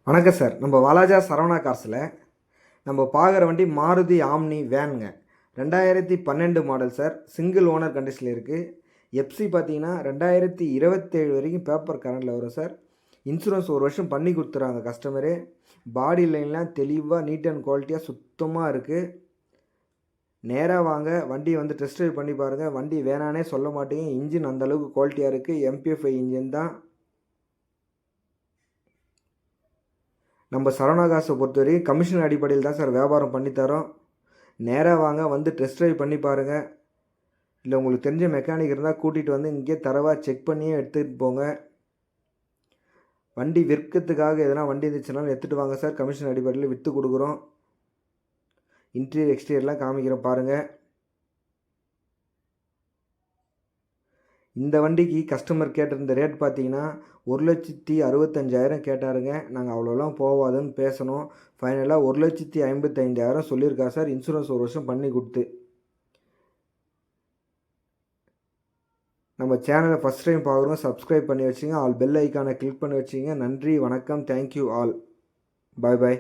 வணக்கம் சார். நம்ம வாலாஜா சரவணா கார்ஸில் நம்ம பார்க்குற வண்டி மாருதி ஆம்னி வேனுங்க. 2012 மாடல் சார். சிங்கிள் ஓனர் கண்டிஷனில் இருக்குது. எஃப்சி பார்த்தீங்கன்னா 2027 வரைக்கும் பேப்பர் கரண்டில் வரும் சார். இன்சூரன்ஸ் 1 வருஷம் பண்ணி கொடுத்துறாங்க கஸ்டமரு. பாடி லைன்லாம் தெளிவாக நீட் அண்ட் குவாலிட்டியாக சுத்தமாக இருக்குது. நேராக வாங்க, வண்டியை வந்து டெஸ்ட் ட்ரைவ் பண்ணி பாருங்கள். வண்டி வேணானே சொல்ல மாட்டீங்க. இன்ஜின் அந்தளவுக்கு குவாலிட்டியாக இருக்குது. MPF இன்ஜின் தான். நம்ம சரவணா காசை பொறுத்தவரைக்கும் கமிஷன் அடிப்படையில் தான் சார் வியாபாரம் பண்ணித்தரோம். நேராக வாங்க, வந்து டெஸ்ட் ட்ரைவ் பண்ணி பாருங்கள். இல்லை உங்களுக்கு தெரிஞ்ச மெக்கானிக் இருந்தால் கூட்டிகிட்டு வந்து இங்கே தரவாக செக் பண்ணியே எடுத்துகிட்டு போங்க. வண்டி விற்கிறதுக்காக எதனா வண்டி இருந்துச்சுனாலும் எடுத்துகிட்டு வாங்க சார். கமிஷன் அடிப்படையில் விற்று கொடுக்குறோம். இன்டீரியர் எக்ஸ்டீரியர்லாம் காமிக்கிறோம் பாருங்கள். இந்த வண்டிக்கு கஸ்டமர் கேட்டிருந்த ரேட் பார்த்தீங்கன்னா 1,65,000 கேட்டாருங்க. நாங்கள் அவ்வளோலாம் போவாதுன்னு பேசணும். ஃபைனலாக 1,55,000 சொல்லியிருக்கா சார். இன்சூரன்ஸ் 1 வருஷம் பண்ணி கொடுத்து. நம்ம சேனலை ஃபஸ்ட் டைம் பார்க்குறோம், சப்ஸ்கிரைப் பண்ணி வச்சுங்க. ஆல் பெல் ஐக்கானை கிளிக் பண்ணி வச்சுங்க. நன்றி, வணக்கம், தேங்க்யூ ஆல். பாய் பாய்.